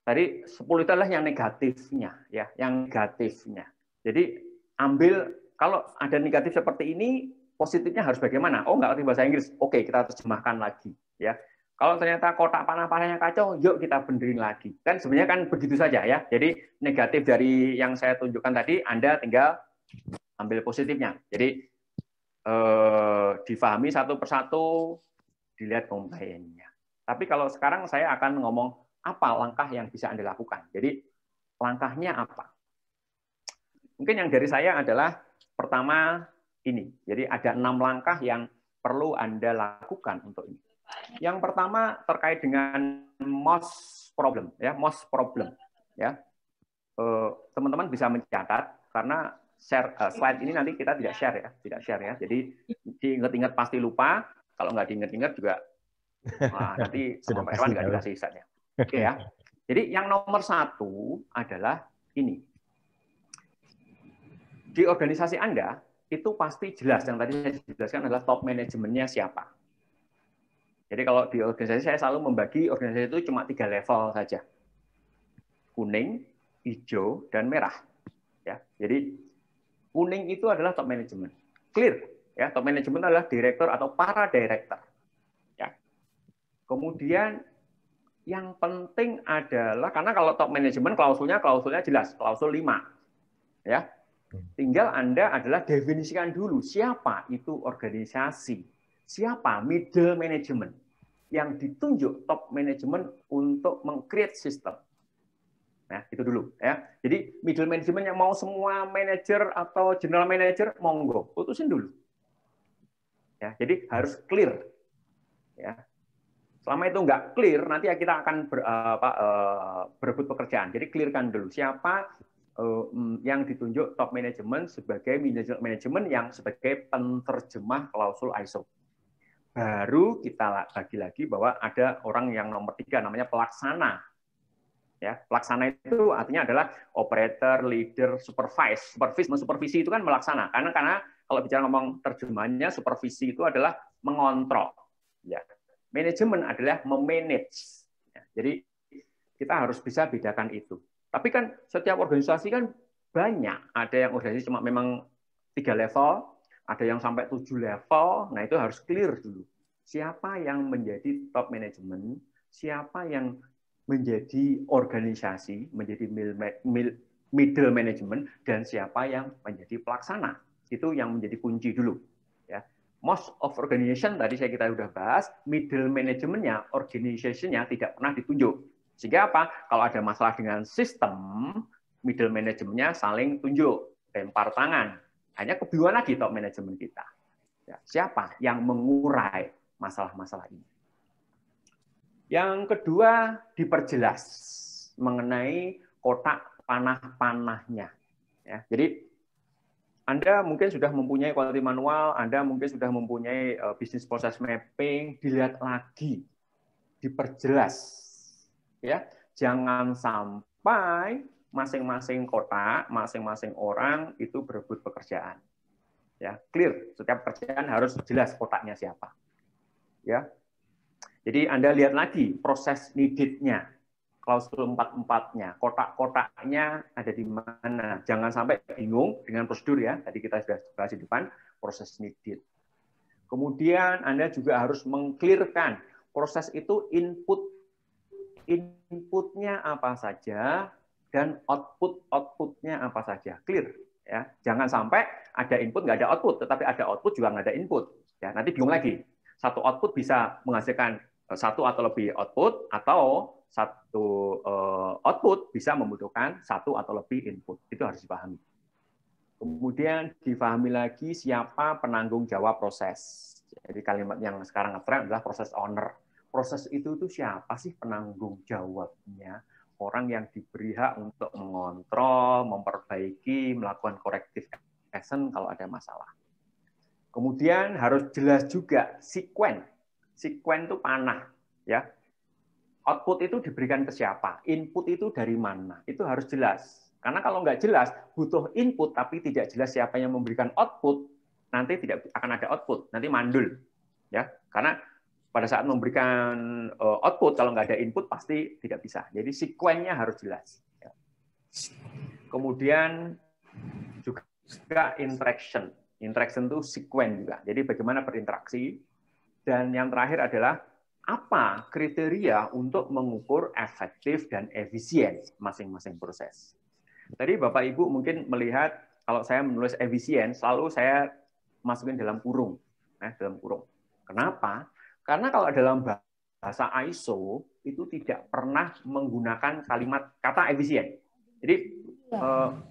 tadi 10 itu adalah yang negatifnya, ya, yang negatifnya. Jadi ambil kalau ada negatif seperti ini, positifnya harus bagaimana? Oh, nggak ngerti bahasa Inggris. Oke, kita terjemahkan lagi, ya. Kalau ternyata kotak panah-panahnya kacau, yuk kita benerin lagi. Kan sebenarnya kan begitu saja ya. Jadi negatif dari yang saya tunjukkan tadi, Anda tinggal ambil positifnya. Jadi difahami satu persatu, dilihat komplainnya. Tapi kalau sekarang saya akan ngomong apa langkah yang bisa Anda lakukan. Jadi langkahnya apa? Mungkin yang dari saya adalah pertama ini. Jadi ada 6 langkah yang perlu Anda lakukan untuk ini. Yang pertama terkait dengan most problem, ya, most problem, ya. Teman-teman bisa mencatat karena share slide ini nanti kita tidak share ya. Jadi diingat-ingat pasti lupa, kalau nggak diingat-ingat juga nanti sama Pak Irwan nggak dikasih slide-nya. Oke ya. Jadi yang nomor 1 adalah ini. Di organisasi Anda itu pasti jelas, yang tadi saya jelaskan adalah top manajemennya siapa. Jadi kalau di organisasi saya selalu membagi organisasi itu cuma 3 level saja. Kuning, hijau, dan merah. Ya, jadi kuning itu adalah top manajemen. Clear, ya, top manajemen adalah direktur atau para direktur. Ya. Kemudian yang penting adalah karena kalau top manajemen klausulnya jelas, klausul 5. Ya. Tinggal Anda adalah definisikan dulu siapa itu organisasi. Siapa middle management yang ditunjuk top management untuk meng-create sistem. Nah, itu dulu ya. Jadi middle management yang mau semua manajer atau general manager monggo, putusin dulu. Ya, jadi harus clear. Ya. Selama itu nggak clear, nanti kita akan berebut pekerjaan. Jadi clearkan dulu siapa yang ditunjuk top management sebagai manajemen yang sebagai penerjemah klausul ISO. Baru kita bagi lagi bahwa ada orang yang nomor 3 namanya pelaksana. Ya, pelaksana itu artinya adalah operator, leader, supervisi itu kan melaksana. Karena kalau bicara ngomong terjemahannya supervisi itu adalah mengontrol. Ya. Manajemen adalah memanage. Ya, jadi kita harus bisa bedakan itu. Tapi kan setiap organisasi kan banyak. Ada yang organisasi cuma memang 3 level, ada yang sampai 7 level. Nah, itu harus clear dulu. Siapa yang menjadi top management, siapa yang menjadi organisasi, menjadi middle management, dan siapa yang menjadi pelaksana. Itu yang menjadi kunci dulu. Ya. Most of organization, tadi kita sudah bahas, middle manajemennya, organization-nya tidak pernah ditunjuk. Sehingga apa? Kalau ada masalah dengan sistem, middle manajemennya saling tunjuk, lempar tangan. Hanya kebingungan lagi top manajemen kita. Ya, siapa yang mengurai masalah-masalah ini? Yang kedua, diperjelas mengenai kotak panah-panahnya. Ya, jadi Anda mungkin sudah mempunyai quality manual, Anda mungkin sudah mempunyai business process mapping, dilihat lagi, diperjelas. Ya, jangan sampai masing-masing kotak, masing-masing orang itu berebut pekerjaan. Ya, clear. Setiap pekerjaan harus jelas kotaknya siapa. Ya. Jadi Anda lihat lagi proses needed-nya, klausul 44-nya, kotak-kotaknya ada di mana. Jangan sampai bingung dengan prosedur ya. Tadi kita sudah bahas di depan proses needed. Kemudian Anda juga harus meng-clearkan proses itu inputnya apa saja dan outputnya apa saja. Clear ya. Jangan sampai ada input nggak ada output, tetapi ada output juga nggak ada input. Ya, nanti bingung lagi. Satu output bisa menghasilkan satu atau lebih output, atau satu output bisa membutuhkan satu atau lebih input. Itu harus dipahami. Kemudian dipahami lagi siapa penanggung jawab proses. Jadi kalimat yang sekarang ngetren adalah proses owner. Proses itu siapa sih penanggung jawabnya? Orang yang diberi hak untuk mengontrol, memperbaiki, melakukan corrective action kalau ada masalah. Kemudian harus jelas juga sekuen. Sekuen itu panah, ya. Output itu diberikan ke siapa? Input itu dari mana? Itu harus jelas. Karena kalau nggak jelas, butuh input tapi tidak jelas siapa yang memberikan output, nanti tidak akan ada output, nanti mandul, ya. Karena pada saat memberikan output, kalau nggak ada input pasti tidak bisa. Jadi sekuennya harus jelas. Kemudian juga interaction. Interaction itu sekuen juga. Jadi bagaimana berinteraksi. Dan yang terakhir adalah apa kriteria untuk mengukur efektif dan efisien masing-masing proses. Tadi Bapak Ibu mungkin melihat kalau saya menulis efisien, selalu saya masukin dalam kurung. Dalam kurung. Kenapa? Karena kalau dalam bahasa ISO itu tidak pernah menggunakan kalimat kata efisien. Jadi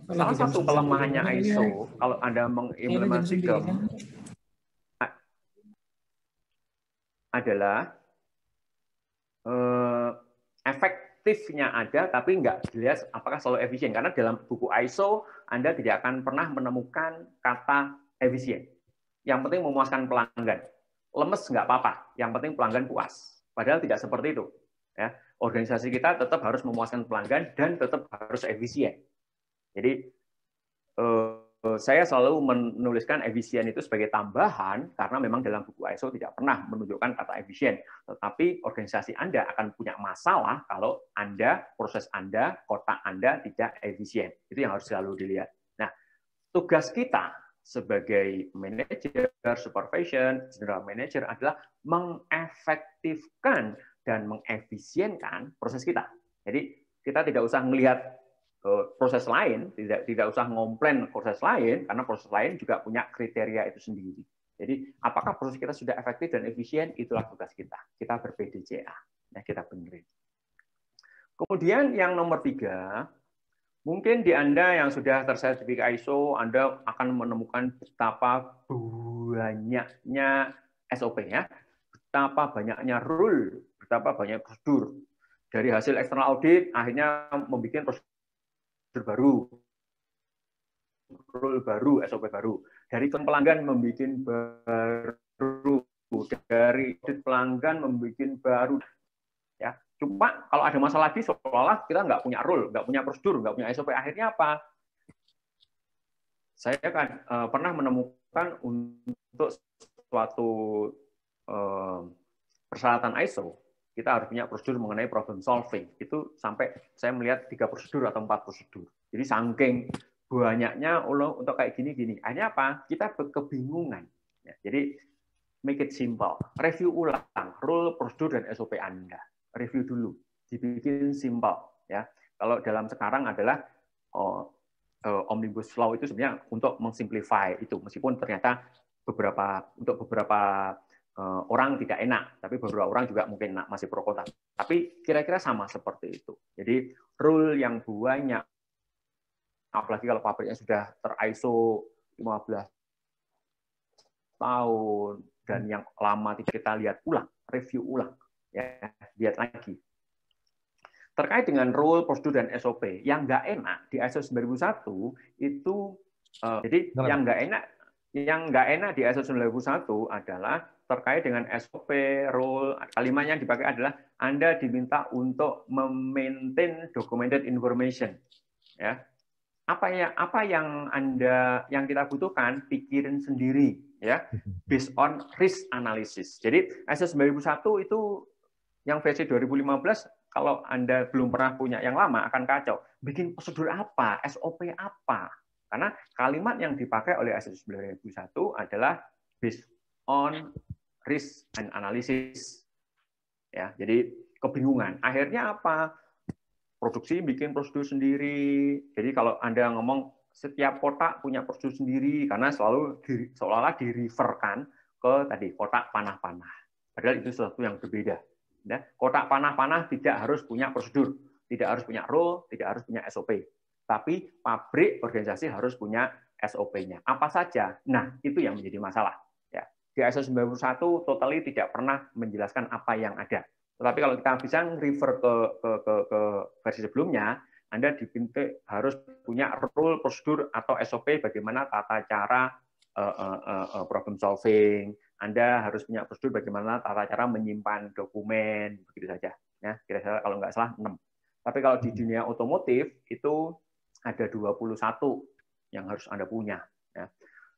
salah satu kelemahannya ISO kalau Anda mengimplementasikan adalah efektifnya ada, tapi nggak jelas apakah selalu efisien. Karena dalam buku ISO Anda tidak akan pernah menemukan kata efisien. Yang penting memuaskan pelanggan. Lemes nggak apa-apa, yang penting pelanggan puas. Padahal tidak seperti itu. Ya, organisasi kita tetap harus memuaskan pelanggan dan tetap harus efisien. Jadi saya selalu menuliskan efisien itu sebagai tambahan karena memang dalam buku ISO tidak pernah menunjukkan kata efisien. Tetapi organisasi Anda akan punya masalah kalau proses Anda, kotak Anda tidak efisien. Itu yang harus selalu dilihat. Nah, tugas kita sebagai manajer, supervision, general manager adalah mengefektifkan dan mengefisienkan proses kita. Jadi kita tidak usah melihat proses lain, tidak usah ngomplain proses lain, karena proses lain juga punya kriteria itu sendiri. Jadi apakah proses kita sudah efektif dan efisien, itulah tugas kita. Kita ber-PDCA, kita benerin. Kemudian yang nomor 3, mungkin di Anda yang sudah tersertifikasi ISO, Anda akan menemukan betapa banyaknya SOP, betapa banyaknya rule, betapa banyak prosedur. Dari hasil external audit, akhirnya membuat prosedur baru, rule baru, SOP baru. Dari pelanggan membuat baru, dari audit pelanggan membuat baru. Ya, cuma kalau ada masalah lagi, seolah-olah kita nggak punya rule, nggak punya prosedur, nggak punya SOP. Akhirnya apa? Saya kan pernah menemukan untuk suatu persyaratan ISO, kita harus punya prosedur mengenai problem solving. Itu sampai saya melihat 3 prosedur atau 4 prosedur. Jadi saking banyaknya untuk kayak gini-gini. Akhirnya apa? Kita kebingungan. Ya, jadi make it simple. Review ulang rule, prosedur, dan SOP Anda. Review dulu. Dibikin simple. Ya. Kalau dalam sekarang adalah Omnibus Law itu sebenarnya untuk mengsimplify itu. Meskipun ternyata untuk beberapa orang tidak enak, tapi beberapa orang juga mungkin masih pro kontra. Tapi kira-kira sama seperti itu. Jadi rule yang banyak, apalagi kalau pabriknya sudah ter-ISO 15 tahun dan yang lama kita lihat ulang, review ulang, ya, lihat lagi. Terkait dengan rule, prosedur, dan SOP, yang nggak enak di ISO 9001 itu, jadi yang nggak enak di ISO 9001 adalah terkait dengan SOP, rule, kalimatnya yang dipakai adalah Anda diminta untuk memaintain documented information. Ya. Apa yang kita butuhkan, pikirin sendiri, ya, based on risk analysis. Jadi ISO 9001 itu yang versi 2015, kalau Anda belum pernah punya yang lama akan kacau. Bikin prosedur apa, SOP apa? Karena kalimat yang dipakai oleh ISO 9001 adalah based on risk and analysis. Ya, jadi kebingungan. Akhirnya apa? Produksi bikin prosedur sendiri. Jadi kalau Anda ngomong setiap kotak punya prosedur sendiri, karena selalu seolah-olah di-referkan ke tadi kotak panah-panah. Padahal itu sesuatu yang berbeda. Ya, kotak panah-panah tidak harus punya prosedur, tidak harus punya rule, tidak harus punya SOP. Tapi pabrik organisasi harus punya SOP-nya. Apa saja? Nah, itu yang menjadi masalah. Ya. Di ISO 91 totally tidak pernah menjelaskan apa yang ada. Tetapi kalau kita bisa refer ke versi sebelumnya, Anda dipinta harus punya rule, prosedur, atau SOP bagaimana tata cara problem solving. Anda harus punya prosedur bagaimana tata cara menyimpan dokumen, begitu saja. Ya, kira-kira kalau nggak salah 6. Tapi kalau di dunia otomotif itu ada 21 yang harus Anda punya. Ya.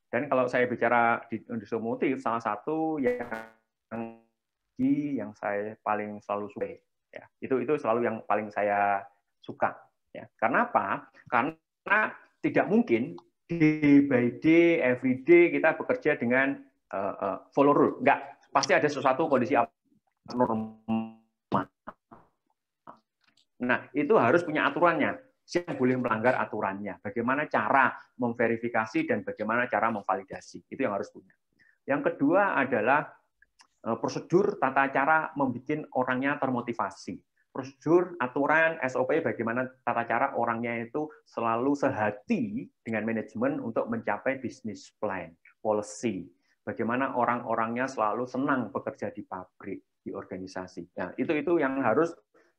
Dan kalau saya bicara di industri otomotif, salah satu yang lagi yang saya paling selalu suka. Ya, itu selalu yang paling saya suka. Ya, karena apa? Karena tidak mungkin day by day, every day kita bekerja dengan follow rule. Enggak, pasti ada sesuatu kondisi abnormal. Nah, itu harus punya aturannya. Siapa boleh melanggar aturannya? Bagaimana cara memverifikasi dan bagaimana cara memvalidasi? Itu yang harus punya. Yang kedua adalah prosedur tata cara membuat orangnya termotivasi. Prosedur, aturan, SOP, bagaimana tata cara orangnya itu selalu sehati dengan manajemen untuk mencapai business plan, policy. Bagaimana orang-orangnya selalu senang bekerja di pabrik, di organisasi. Nah, itu yang harus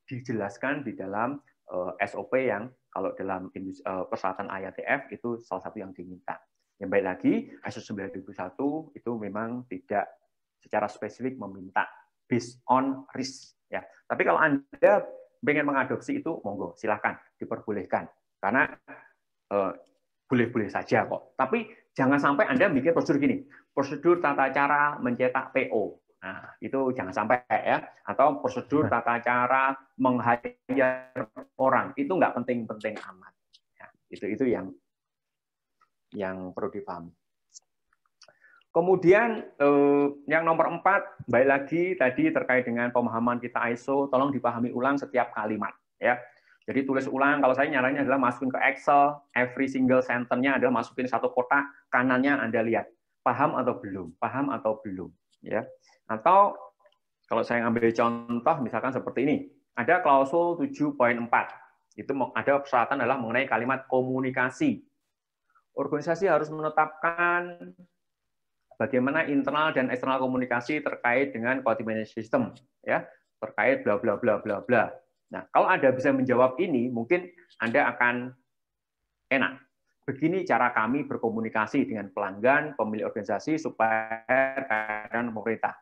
dijelaskan di dalam SOP yang kalau dalam persyaratan IATF itu salah satu yang diminta. Yang baik lagi, ISO 9001 itu memang tidak secara spesifik meminta based on risk. Ya. Tapi kalau Anda ingin mengadopsi itu, monggo, silahkan, diperbolehkan. Karena boleh-boleh saja kok. Tapi jangan sampai Anda bikin prosedur gini, prosedur tata cara mencetak PO. Nah, itu jangan sampai ya. Atau prosedur tata cara meng-hire orang. Itu nggak penting-penting amat. Ya, itu yang perlu dipahami. Kemudian yang nomor 4, baik lagi tadi terkait dengan pemahaman kita ISO, tolong dipahami ulang setiap kalimat. Ya. Jadi tulis ulang, kalau saya nyaranin adalah masukin ke Excel, every single sentence-nya adalah masukin satu kotak, kanannya Anda lihat. Paham atau belum? Paham atau belum? Ya. Atau kalau saya ambil contoh misalkan seperti ini, ada klausul 7.4. Itu ada persyaratan adalah mengenai kalimat komunikasi. Organisasi harus menetapkan bagaimana internal dan eksternal komunikasi terkait dengan quality management system, ya, terkait bla bla bla bla bla. Nah, kalau Anda bisa menjawab ini, mungkin Anda akan enak. Begini cara kami berkomunikasi dengan pelanggan, pemilik organisasi supaya dengan pemerintah.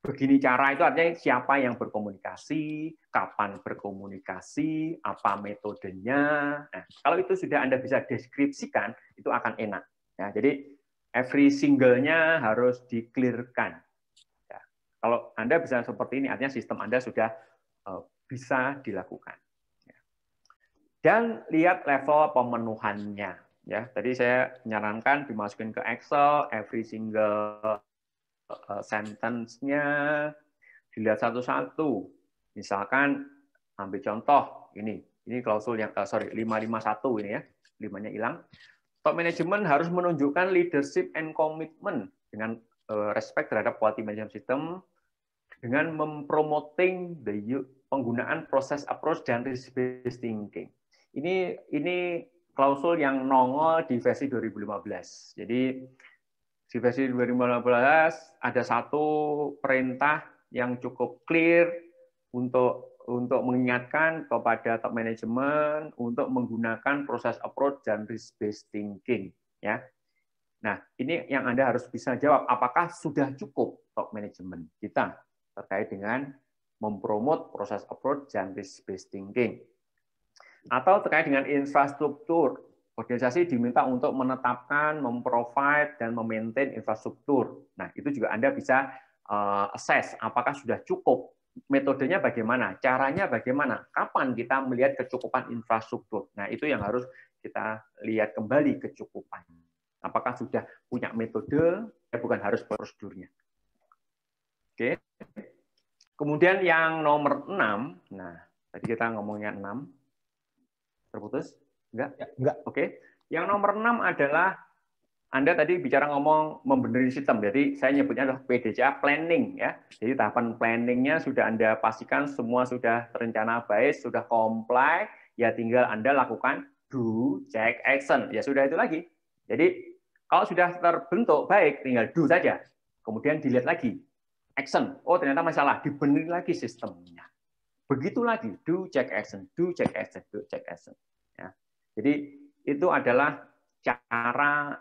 Begini cara itu artinya siapa yang berkomunikasi, kapan berkomunikasi, apa metodenya. Nah, kalau itu sudah Anda bisa deskripsikan, itu akan enak. Ya, jadi every single-nya harus di-clear-kan. Ya, kalau Anda bisa seperti ini, artinya sistem Anda sudah bisa dilakukan. Ya. Dan lihat level pemenuhannya. Ya, tadi saya menyarankan dimasukin ke Excel, every single sentence-nya dilihat satu-satu. Misalkan ambil contoh ini klausul yang 551 ini ya, 5-nya hilang. Top management harus menunjukkan leadership and commitment dengan respect terhadap quality management system dengan mempromoting penggunaan proses approach dan risk-based thinking. Ini klausul yang nongol di versi 2015. Jadi di versi 2015 ada satu perintah yang cukup clear untuk mengingatkan kepada top management untuk menggunakan proses approach dan risk-based thinking. Ya. Nah, ini yang Anda harus bisa jawab. Apakah sudah cukup top management kita terkait dengan mempromot proses approach dan risk-based thinking? Atau terkait dengan infrastruktur. Organisasi diminta untuk menetapkan, memprovide, dan memaintain infrastruktur. Nah, itu juga Anda bisa assess apakah sudah cukup. Metodenya bagaimana, caranya bagaimana, kapan kita melihat kecukupan infrastruktur. Nah, itu yang harus kita lihat kembali kecukupan. Apakah sudah punya metode, ya bukan harus prosedurnya. Oke. Kemudian yang nomor 6, nah, tadi kita ngomongnya 6. Terputus? Enggak? Ya, enggak. Oke. Yang nomor 6 adalah Anda tadi bicara ngomong membenahi sistem. Jadi saya nyebutnya adalah PDCA planning ya. Jadi tahapan planningnya sudah Anda pastikan semua sudah terencana baik, sudah comply, ya tinggal Anda lakukan do, check, action. Ya sudah itu lagi. Jadi kalau sudah terbentuk baik, tinggal do saja. Kemudian dilihat lagi. Action. Oh ternyata masalah, dibenerin lagi sistemnya. Begitu lagi, do, check, action, do, check, action, do, check, action. Ya. Jadi itu adalah cara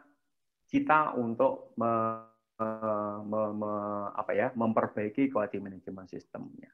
kita untuk memperbaiki quality management sistemnya.